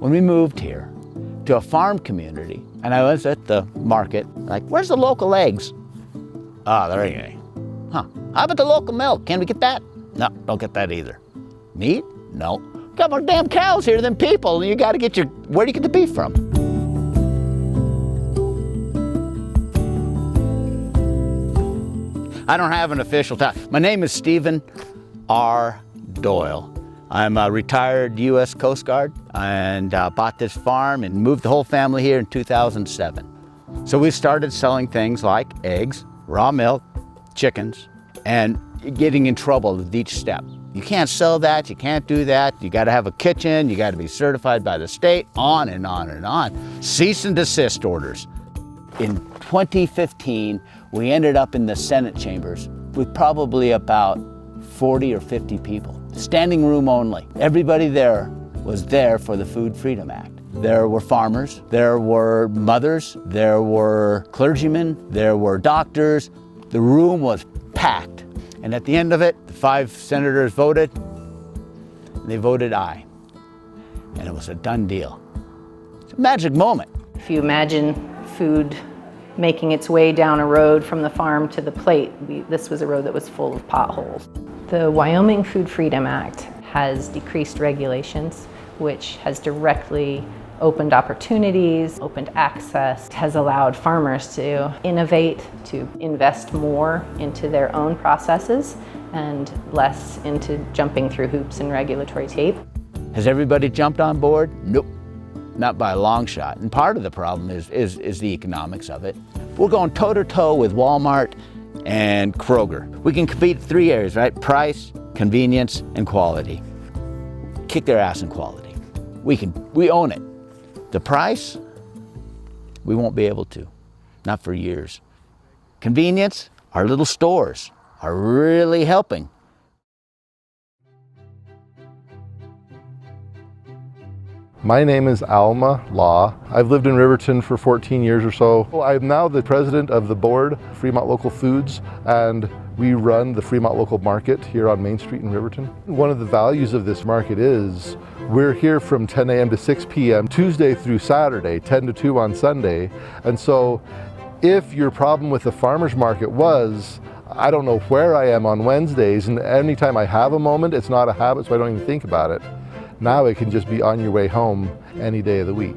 When we moved here to a farm community, and I was at the market, like, where's the local eggs? There ain't any. Huh, how about the local milk? Can we get that? No, don't get that either. Meat? No. Got more damn cows here than people, and you gotta get where do you get the beef from? I don't have an official title. My name is Stephen R. Doyle. I'm a retired U.S. Coast Guard and bought this farm and moved the whole family here in 2007. So we started selling things like eggs, raw milk, chickens, and getting in trouble with each step. You can't sell that, you can't do that, you gotta have a kitchen, you gotta be certified by the state, on and on and on. Cease and desist orders. In 2015, we ended up in the Senate chambers with probably about 40 or 50 people, standing room only. Everybody there was there for the Food Freedom Act. There were farmers, there were mothers, there were clergymen, there were doctors. The room was packed. And at the end of it, the 5 senators voted, and they voted aye. And it was a done deal. It's a magic moment. If you imagine food making its way down a road from the farm to the plate, this was a road that was full of potholes. The Wyoming Food Freedom Act has decreased regulations, which has directly opened opportunities, opened access, has allowed farmers to innovate, to invest more into their own processes and less into jumping through hoops and regulatory tape. Has everybody jumped on board? Nope, not by a long shot. And part of the problem is the economics of it. We're going toe-to-toe with Walmart and Kroger. We can compete in 3 areas, right? Price, convenience, and quality. Kick their ass in quality. We own it. The price, we won't be able to, not for years. Convenience, our little stores are really helping. My name is Alma Law. I've lived in Riverton for 14 years or so. I'm now the president of the board, Fremont Local Foods, and we run the Fremont Local Market here on Main Street in Riverton. One of the values of this market is we're here from 10 a.m. to 6 p.m. Tuesday through Saturday, 10 to 2 on Sunday. And so if your problem with the farmer's market was, I don't know where I am on Wednesdays, and anytime I have a moment, it's not a habit, so I don't even think about it. Now it can just be on your way home any day of the week.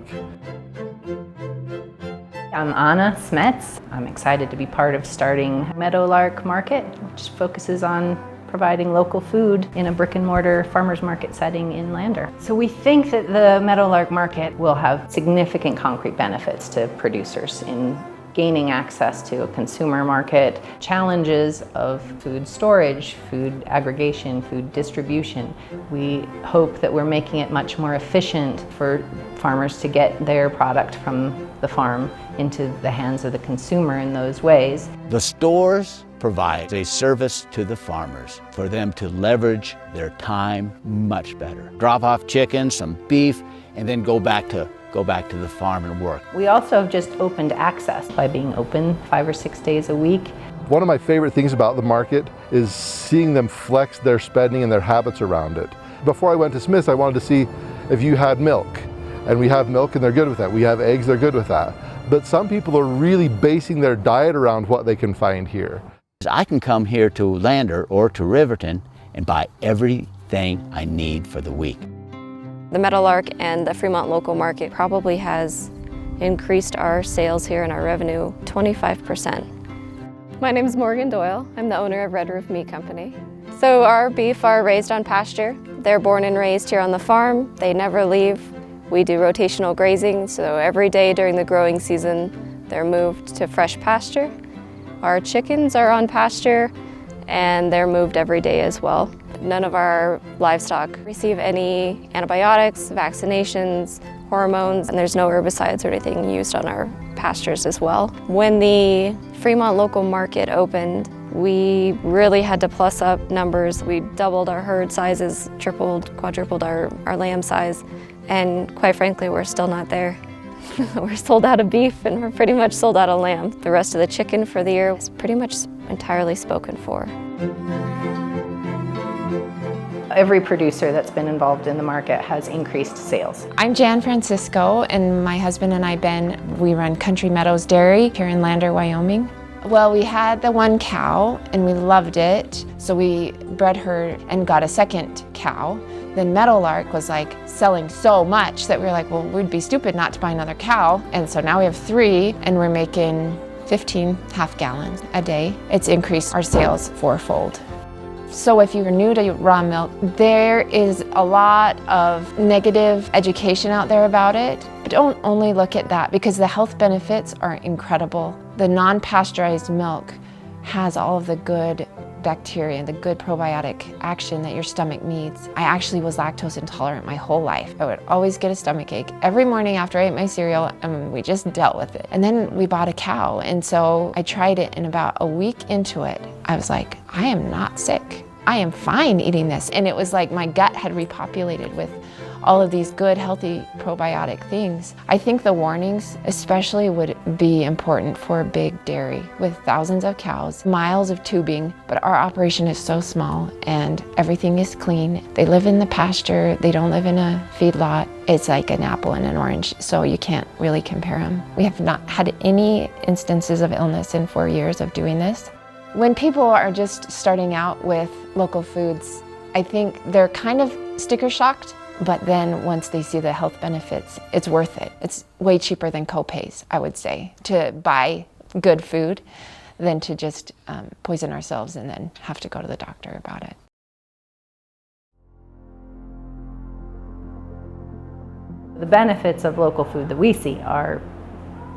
I'm Anna Smets. I'm excited to be part of starting Meadowlark Market, which focuses on providing local food in a brick and mortar farmers market setting in Lander. So we think that the Meadowlark Market will have significant concrete benefits to producers in gaining access to a consumer market, challenges of food storage, food aggregation, food distribution. We hope that we're making it much more efficient for farmers to get their product from the farm into the hands of the consumer in those ways. The stores provide a service to the farmers for them to leverage their time much better. Drop off chicken, some beef, and then go back to the farm and work. We also have just opened access by being open 5 or 6 days a week. One of my favorite things about the market is seeing them flex their spending and their habits around it. Before I went to Smith's, I wanted to see if you had milk. And we have milk and they're good with that. We have eggs, they're good with that. But some people are really basing their diet around what they can find here. I can come here to Lander or to Riverton and buy everything I need for the week. The Meadowlark and the Fremont Local Market probably has increased our sales here and our revenue 25%. My name is Morgan Doyle. I'm the owner of Red Roof Meat Company. So our beef are raised on pasture. They're born and raised here on the farm. They never leave. We do rotational grazing, so every day during the growing season, they're moved to fresh pasture. Our chickens are on pasture, and they're moved every day as well. None of our livestock receive any antibiotics, vaccinations, hormones, and there's no herbicides or anything used on our pastures as well. When the Fremont Local Market opened, we really had to plus up numbers. We doubled our herd sizes, tripled, quadrupled our lamb size, and quite frankly, we're still not there. We're sold out of beef and we're pretty much sold out of lamb. The rest of the chicken for the year is pretty much entirely spoken for. Every producer that's been involved in the market has increased sales. I'm Jan Francisco, and my husband and I, Ben, we run Country Meadows Dairy here in Lander, Wyoming. Well, we had the one cow and we loved it, so we bred her and got a second cow. Then Meadowlark was like selling so much that we were like, well, we'd be stupid not to buy another cow. And so now we have 3 and we're making 15 half gallons a day. It's increased our sales 4-fold. So if you're new to raw milk, there is a lot of negative education out there about it. But don't only look at that, because the health benefits are incredible. The non-pasteurized milk has all of the good bacteria and the good probiotic action that your stomach needs. I actually was lactose intolerant my whole life. I would always get a stomach ache every morning after I ate my cereal, and we just dealt with it. And then we bought a cow, and so I tried it, and about a week into it, I was like, I am not sick. I am fine eating this. And it was like my gut had repopulated with all of these good, healthy probiotic things. I think the warnings especially would be important for a big dairy with thousands of cows, miles of tubing, but our operation is so small and everything is clean. They live in the pasture, they don't live in a feedlot. It's like an apple and an orange, so you can't really compare them. We have not had any instances of illness in 4 years of doing this. When people are just starting out with local foods, I think they're kind of sticker shocked, but then once they see the health benefits, it's worth it. It's way cheaper than co-pays, I would say, to buy good food than to just poison ourselves and then have to go to the doctor about it. The benefits of local food that we see are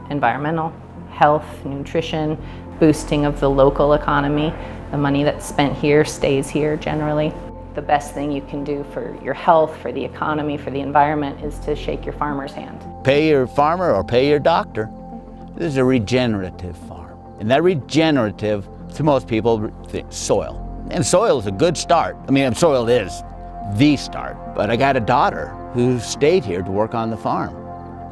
environmental, health, nutrition, boosting of the local economy. The money that's spent here stays here generally. The best thing you can do for your health, for the economy, for the environment is to shake your farmer's hand. Pay your farmer or pay your doctor. This is a regenerative farm. And that regenerative, to most people, think soil. And soil is a good start. I mean, soil is the start. But I got a daughter who stayed here to work on the farm.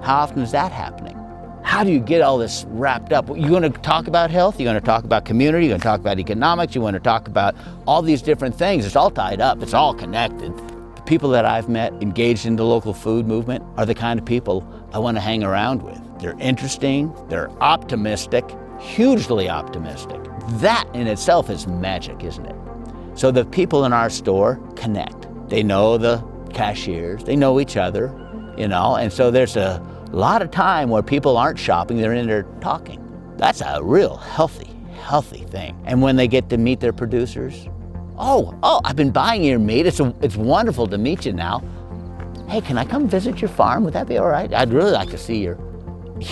How often is that happening? How do you get all this wrapped up? You're going to talk about health, you're going to talk about community, you're going to talk about economics, you want to talk about all these different things. It's all tied up, it's all connected. The people that I've met engaged in the local food movement are the kind of people I want to hang around with. They're interesting, they're optimistic, hugely optimistic. That in itself is magic, isn't it? So the people in our store connect. They know the cashiers, they know each other, you know, and so there's a lot of time where people aren't shopping, they're in there talking. That's a real healthy thing. And when they get to meet their producers, oh, I've been buying your meat. It's wonderful to meet you now. Hey, can I come visit your farm? Would that be all right? I'd really like to see your,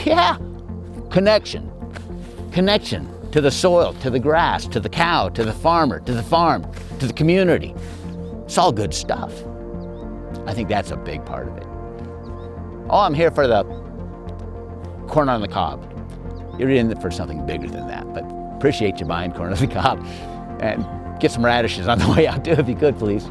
yeah. Connection to the soil, to the grass, to the cow, to the farmer, to the farm, to the community. It's all good stuff. I think that's a big part of it. Oh, I'm here for the corn on the cob. You're in for something bigger than that, but appreciate you buying corn on the cob. And get some radishes on the way out too, if you could, please.